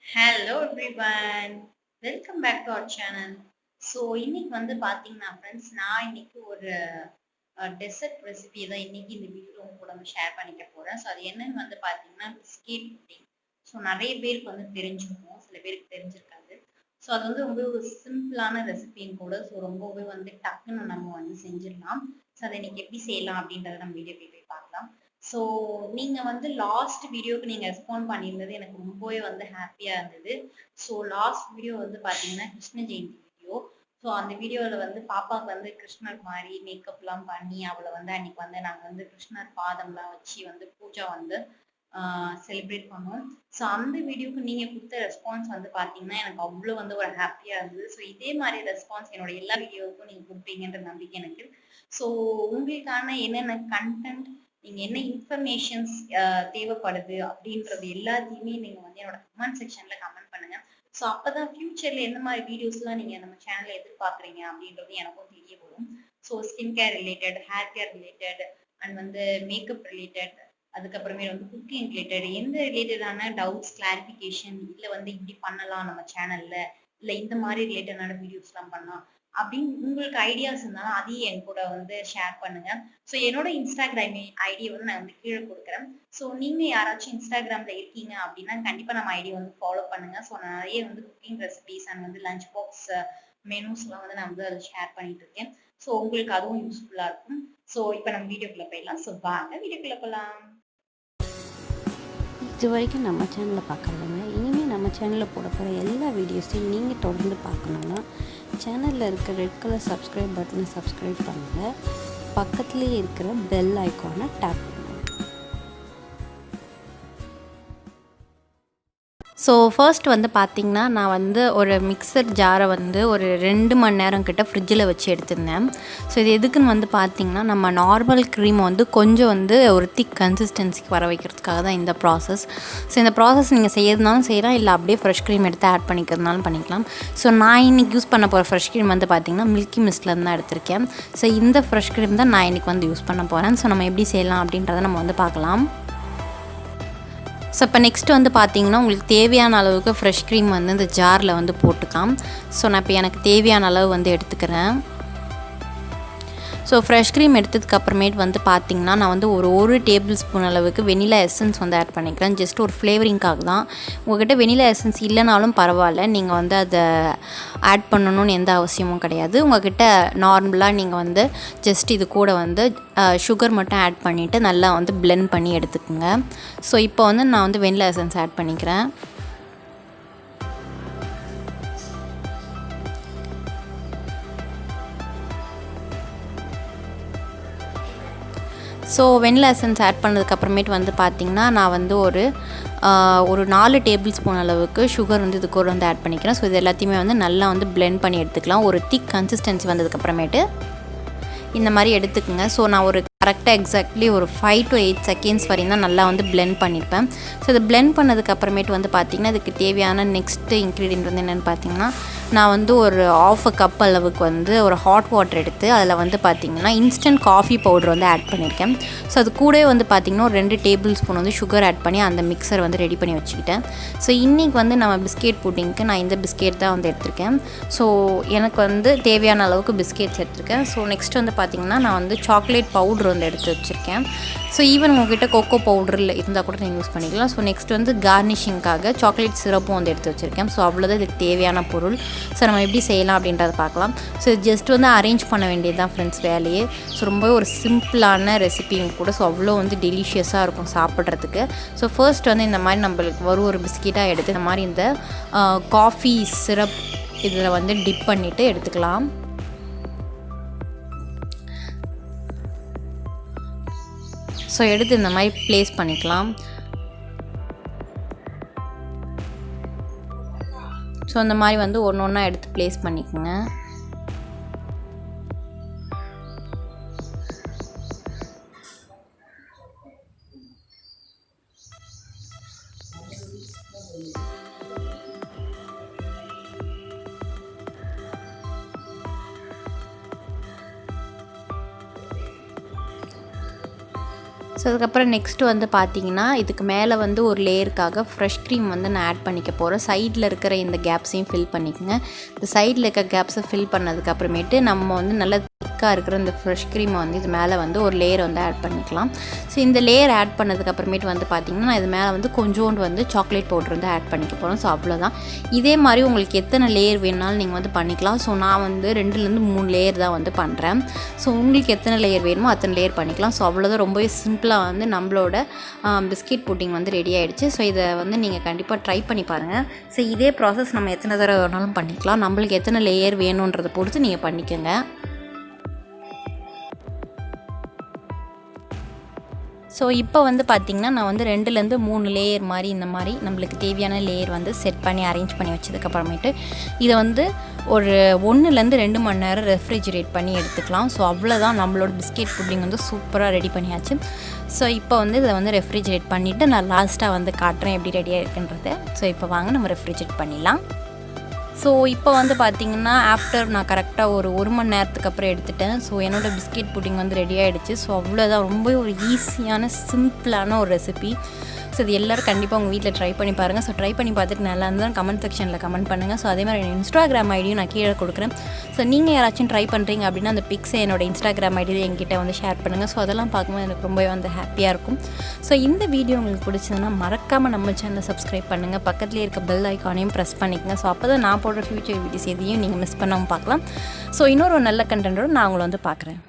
Hello everyone. Welcome back to our channel. So இன்னைக்கு வந்து பார்த்தீங்கன்னா ஃப்ரெண்ட்ஸ் நான் இன்னைக்கு ஒரு டெசர்ட் ரெசிபி தான் இன்னைக்கு இந்த வீடியோ உங்க கூட ஷேர் பண்ணிக்க போறேன். ஸோ அது என்னன்னு வந்து பார்த்தீங்கன்னா பிஸ்கெட் புட்டிங். ஸோ நிறைய பேருக்கு வந்து தெரிஞ்சிருக்கும், சில பேருக்கு தெரிஞ்சிருக்காது. ஸோ அது வந்து ரொம்ப ஒரு சிம்பிளான ரெசிபின்னு கூட. ஸோ ரொம்பவே வந்து டக்குன்னு நம்ம வந்து செஞ்சிடலாம். ஸோ அதை இன்னைக்கு எப்படி செய்யலாம் அப்படின்றத நம்ம வீடியோ போய் பார்க்கலாம். ஸோ நீங்க வந்து லாஸ்ட் வீடியோக்கு நீங்க ரெஸ்பாண்ட் பண்ணியிருந்தது எனக்கு ரொம்பவே வந்து ஹாப்பியா இருந்தது. ஸோ லாஸ்ட் வீடியோ வந்து பார்த்தீங்கன்னா கிருஷ்ண ஜெயந்தி வீடியோ. ஸோ அந்த வீடியோவில் வந்து பாப்பாவுக்கு வந்து கிருஷ்ணர் மாதிரி மேக்கப்லாம் பண்ணி அவளை வந்து அன்னைக்கு வந்து நாங்கள் வந்து கிருஷ்ணர் பாதம்லாம் வச்சு வந்து பூஜா வந்து செலிப்ரேட் பண்ணோம். ஸோ அந்த வீடியோக்கு நீங்கள் கொடுத்த ரெஸ்பான்ஸ் வந்து பார்த்தீங்கன்னா எனக்கு அவ்வளோ வந்து ஒரு ஹாப்பியாக இருந்தது. ஸோ இதே மாதிரி ரெஸ்பான்ஸ் என்னோட எல்லா வீடியோவுக்கும் நீங்கள் கொடுப்பீங்கன்ற நம்பிக்கை எனக்கு. ஸோ உங்களுக்கான என்னென்ன கண்டென்ட் நீங்க என்ன இன்ஃபர்மேஷன்ஸ் தேவைப்படுது அப்படின்றது எல்லாத்தையுமே நீங்க வந்து என்னோட கமெண்ட் செக்ஷன்ல கமெண்ட் பண்ணுங்க. ஸோ அப்பதான் ஃபியூச்சர்ல எந்த மாதிரி வீடியோஸ்லாம் நீங்க நம்ம சேனல்ல எதிர்பார்க்குறீங்க அப்படின்றது எனக்கும் தெரிய வரும். So skin care related, hair care related and வந்து மேக்கப் ரிலேட்டட், அதுக்கப்புறமே வந்து குக்கிங் ரிலேட்டட், எந்த ரிலேட்டடான டவுட்ஸ் கிளாரிஃபிகேஷன், இல்லை வந்து இப்படி பண்ணலாம் நம்ம சேனல்ல, இல்லை இந்த மாதிரி ரிலேட்டடான வீடியோஸ்லாம் பண்ணலாம் அப்படின்னு உங்களுக்கு ஐடியாஸ் இருந்தாலும் அதையும் என் கூட வந்து ஷேர் பண்ணுங்க. ஸோ என்னோட இன்ஸ்டாகிராம் ஐடியை வந்து நான் வந்து கீழே கொடுக்குறேன். ஸோ நீங்க யாராச்சும் இன்ஸ்டாகிராம்ல இருக்கீங்க அப்படின்னா கண்டிப்பா நம்ம ஐடி வந்து ஃபாலோ பண்ணுங்க. ஸோ நான் நிறைய வந்து குக்கிங் ரெசிபிஸ் அண்ட் வந்து லஞ்ச் பாக்ஸ் மெனூஸ்லாம் வந்து நான் வந்து அதில் ஷேர் பண்ணிட்டு இருக்கேன். ஸோ உங்களுக்கு அதுவும் யூஸ்ஃபுல்லா இருக்கும். ஸோ இப்போ நம்ம வீடியோக்குள்ள போயிடலாம். ஸோ வாங்க வீடியோக்குள்ள போகலாம். இது வரைக்கும் நம்ம சேனலை பார்க்குறவங்க இனிமேல் நம்ம சேனலில் போட போகிற எல்லா வீடியோஸையும் நீங்கள் தொடர்ந்து பார்க்கணுன்னா சேனலில் இருக்கிற ரெட் கலர் சப்ஸ்கிரைப் பட்டனை சப்ஸ்கிரைப் பண்ணுங்கள். பக்கத்துலேயே இருக்கிற பெல் ஐக்கானை டேப் பண்ணுங்கள். ஸோ ஃபர்ஸ்ட் வந்து பார்த்திங்கன்னா நான் வந்து ஒரு மிக்சர் ஜாரை வந்து ஒரு 2 மணி நேரம் கிட்ட ஃப்ரிட்ஜில் வச்சு எடுத்திருந்தேன். ஸோ இது எதுக்குன்னு வந்து பார்த்திங்கன்னா நம்ம நார்மல் க்ரீமை வந்து கொஞ்சம் வந்து ஒரு திக் கன்சிஸ்டன்சிக்கு வர வைக்கிறதுக்காக தான் இந்த ப்ராசஸ். ஸோ இந்த ப்ராசஸ் நீங்கள் செய்யறதுனாலும் செய்யலாம், இல்லை அப்படியே ஃப்ரெஷ் க்ரீம் எடுத்து ஆட் பண்ணிக்கிறதுனாலும் பண்ணிக்கலாம். ஸோ நான் இன்றைக்கி யூஸ் பண்ண போகிற ஃப்ரெஷ் க்ரீம் வந்து பார்த்திங்கன்னா மில்கி மிஸ்ட்லேருந்து தான் எடுத்திருக்கேன். ஸோ இந்த ஃப்ரெஷ் க்ரீம் தான் நான் இன்றைக்கி வந்து யூஸ் பண்ண போகிறேன். ஸோ நம்ம எப்படி செய்யலாம் அப்படின்றத நம்ம வந்து பார்க்கலாம். ஸோ இப்போ நெக்ஸ்ட்டு வந்து பார்த்திங்கன்னா உங்களுக்கு தேவையான அளவுக்கு ஃப்ரெஷ் க்ரீம் வந்து இந்த ஜாரில் வந்து போட்டுக்கலாம். ஸோ நான் இப்போ எனக்கு தேவையான அளவு வந்து எடுத்துக்கிறேன். ஸோ ஃப்ரெஷ் க்ரீம் எடுத்ததுக்கப்புறமேட்டு வந்து பார்த்திங்கன்னா நான் வந்து ஒரு டேபிள் ஸ்பூன் அளவுக்கு வெனிலா எசன்ஸ் வந்து ஆட் பண்ணிக்கிறேன். ஜஸ்ட் ஒரு ஃப்ளேவரிங்காக தான். உங்கள்கிட்ட வெனிலா எசன்ஸ் இல்லைனாலும் பரவாயில்ல, நீங்கள் வந்து அதை ஆட் பண்ணணும்னு எந்த அவசியமும் கிடையாது. உங்கள்கிட்ட நார்மலாக நீங்கள் வந்து ஜஸ்ட் இது கூட வந்து சுகர் மட்டும் ஆட் பண்ணிவிட்டு நல்லா வந்து பிளெண்ட் பண்ணி எடுத்துக்கோங்க. ஸோ இப்போ வந்து நான் வந்து வெனிலா எசன்ஸ் ஆட் பண்ணிக்கிறேன். ஸோ வெனிலா எசன்ஸ் ஆட் பண்ணதுக்கப்புறமேட்டு வந்து பார்த்திங்கன்னா நான் வந்து ஒரு 4 டேபிள் ஸ்பூன் அளவுக்கு சுகர் வந்து இது கூட வந்து ஆட் பண்ணிக்கிறேன். ஸோ இது எல்லாத்தையுமே வந்து நல்லா வந்து பிளெண்ட் பண்ணி எடுத்துக்கலாம். ஒரு திக் கன்சிஸ்டன்சி வந்ததுக்கப்புறமேட்டு இந்த மாதிரி எடுத்துக்கோங்க. ஸோ நான் ஒரு கரெக்டாக எக்ஸாக்ட்லி ஒரு 5 to 8 செகண்ட்ஸ் வரையும் தான் நல்லா வந்து பிளெண்ட் பண்ணியிருப்பேன். ஸோ இதை பிளெண்ட் பண்ணதுக்கப்புறமேட்டு வந்து பார்த்திங்கன்னா இதுக்கு தேவையான நெக்ஸ்ட்டு இன்க்ரீடியன்ட் வந்து என்னென்னு பார்த்திங்கன்னா நான் வந்து ஒரு 1/2 கப் அளவுக்கு வந்து ஒரு ஹாட் வாட்டர் எடுத்து அதில் வந்து பார்த்திங்கன்னா இன்ஸ்டன்ட் காஃபி பவுடர் வந்து ஆட் பண்ணியிருக்கேன். ஸோ அது கூடவே வந்து பார்த்திங்கன்னா ஒரு 2 டேபிள் ஸ்பூன் வந்து சுகர் ஆட் பண்ணி அந்த மிக்சர் வந்து ரெடி பண்ணி வச்சுக்கிட்டேன். ஸோ இன்றைக்கி வந்து நம்ம பிஸ்கெட் புட்டிங்க்கு நான் இந்த பிஸ்கெட் தான் வந்து எடுத்திருக்கேன். ஸோ எனக்கு வந்து தேவையான அளவுக்கு பிஸ்கெட்ஸ் எடுத்திருக்கேன். ஸோ நெக்ஸ்ட் வந்து பார்த்திங்கன்னா நான் வந்து சாக்லேட் பவுடர் வந்து எடுத்து வச்சுருக்கேன். ஸோ ஈவன் உங்கள்கிட்ட கொக்கோ பவுடரில் இருந்தால் கூட நீங்கள் யூஸ் பண்ணிக்கலாம். ஸோ நெக்ஸ்ட் வந்து கார்னிஷிங்காக சாக்லேட் சிரப்பும் வந்து எடுத்து வச்சுருக்கேன். ஸோ அவ்வளோதான் இதுக்கு தேவையான பொருள். ஸோ நம்ம எப்படி செய்யலாம் அப்படின்றத பார்க்கலாம். ஸோ ஜஸ்ட் வந்து அரேஞ்ச் பண்ண வேண்டியது தான் ஃப்ரெண்ட்ஸ் வேலையே. ஸோ ரொம்பவே ஒரு சிம்பிளான ரெசிபியும் கூட. ஸோ அவ்வளோ வந்து டெலிஷியஸாக இருக்கும் சாப்பிட்றதுக்கு. ஸோ ஃபர்ஸ்ட் வந்து இந்த மாதிரி நம்மளுக்கு ஒரு பிஸ்கெட்டாக எடுத்து இந்த மாதிரி இந்த காஃபி சிரப் இதில் வந்து டிப் பண்ணிவிட்டு எடுத்துக்கலாம். ஸோ எடுத்து இந்த மாதிரி ப்ளேஸ் பண்ணிக்கலாம். ஸோ அந்த மாதிரி வந்து ஒன்று ஒன்றா எடுத்து ப்ளேஸ் பண்ணிக்கோங்க. ஸோ அதுக்கப்புறம் நெக்ஸ்ட்டு வந்து பார்த்திங்கன்னா இதுக்கு மேலே வந்து ஒரு லேயருக்காக ஃப்ரெஷ் க்ரீம் வந்து நான் ஆட் பண்ணிக்க போகிறேன். சைடில் இருக்கிற இந்த கேப்ஸையும் ஃபில் பண்ணிக்கோங்க. இந்த சைடில் இருக்க கேப்ஸை ஃபில் பண்ணதுக்கப்புறமேட்டு நம்ம வந்து நல்லா திக்காக இருக்கிற இந்த ஃப்ரெஷ் க்ரீமை வந்து இது மேலே வந்து ஒரு லேயர் வந்து ஆட் பண்ணிக்கலாம். ஸோ இந்த லேயர் ஆட் பண்ணதுக்கப்புறமேட்டு வந்து பார்த்திங்கன்னா நான் இது மேலே வந்து கொஞ்சோண்டு வந்து சாக்லேட் பவுடர் வந்து ஆட் பண்ணிக்க போகிறோம். ஸோ அவ்வளோதான். இதே மாதிரி உங்களுக்கு எத்தனை லேயர் வேணுனாலும் நீங்கள் வந்து பண்ணிக்கலாம். ஸோ நான் வந்து 2-3 லேயர் தான் வந்து பண்ணுறேன். ஸோ உங்களுக்கு எத்தனை லேயர் வேணுமோ அத்தனை லேயர் பண்ணிக்கலாம். ஸோ அவ்வளோதான். ரொம்பவே சிம்பிளாக வந்து நம்மளோட பிஸ்கெட் புட்டிங் வந்து ரெடி ஆகிடுச்சு. ஸோ இதை வந்து நீங்கள் கண்டிப்பாக ட்ரை பண்ணி பாருங்கள். ஸோ இதே ப்ராசஸ் நம்ம எத்தனை தடவை வேணாலும் பண்ணிக்கலாம். நம்மளுக்கு எத்தனை லேயர் வேணுன்றதை பொறுத்து நீங்கள் பண்ணிக்கோங்க. ஸோ இப்போ வந்து பார்த்திங்கன்னா நான் வந்து 2-3 லேயர் மாதிரி இந்த மாதிரி நம்மளுக்கு தேவையான லேயர் வந்து செட் பண்ணி அரேஞ்ச் பண்ணி வச்சதுக்கப்புறமேட்டு இதை வந்து ஒரு 1-2 மணி நேரம் ரெஃப்ரிஜிரேட் பண்ணி எடுத்துக்கலாம். ஸோ அவ்வளோதான், நம்மளோட பிஸ்கெட் புட்டிங் வந்து சூப்பராக ரெடி பண்ணியாச்சு. ஸோ இப்போ வந்து இதை வந்து ரெஃப்ரிஜிரேட் பண்ணிவிட்டு நான் லாஸ்ட்டாக வந்து காட்டுறேன் எப்படி ரெடியாக இருக்குன்றது. ஸோ இப்போ வாங்க நம்ம ரெஃப்ரிஜிரேட் பண்ணிடலாம். ஸோ இப்போ வந்து பார்த்திங்கன்னா ஆஃப்டர் நான் கரெக்டாக ஒரு 1 மணி நேரத்துக்கு அப்புறம் எடுத்துட்டேன். ஸோ என்னோடய பிஸ்கெட் புட்டிங் வந்து ரெடி ஆகிடுச்சு. ஸோ அவ்வளோதான், ரொம்ப ஒரு ஈஸியான சிம்பிளான ஒரு ரெசிபி. ஸோ இது எல்லோரும் கண்டிப்பாக உங்கள் வீட்டில் ட்ரை பண்ணி பாருங்கள். ஸோ ட்ரை பண்ணி பார்த்துட்டு நல்லா இருந்தால் கமெண்ட் செக்ஷனில் கமெண்ட் பண்ணுங்கள். ஸோ அதே மாதிரி இன்ஸ்டாகிராம் ஐடியும் நான் கீழே கொடுக்குறேன். ஸோ நீங்கள் யாராச்சும் ட்ரை பண்ணுறீங்க அப்படின்னா அந்த பிக்ஸை என்னோடய இன்ஸ்டாகிராம் ஐடியில் என்கிட்ட வந்து ஷேர் பண்ணுங்கள். ஸோ அதெல்லாம் பார்க்கும்போது எனக்கு ரொம்பவே வந்து ஹாப்பியாக இருக்கும். ஸோ இந்த வீடியோ உங்களுக்கு பிடிச்சதுன்னா மறக்காமல் நம்ம சேனலை சப்ஸ்கிரைப் பண்ணுங்கள். பக்கத்துலேயே இருக்க பெல் ஐக்கானையும் ப்ரெஸ் பண்ணிக்கங்க. ஸோ அப்போ தான் நான் போடுற ஃபியூச்சர் வீடியோஸ் எதையும் நீங்கள் மிஸ் பண்ணாமல் பார்க்கலாம். ஸோ இன்னொரு நல்ல கண்டென்ட்டோடு நான் உங்களை வந்து பார்க்குறேன்.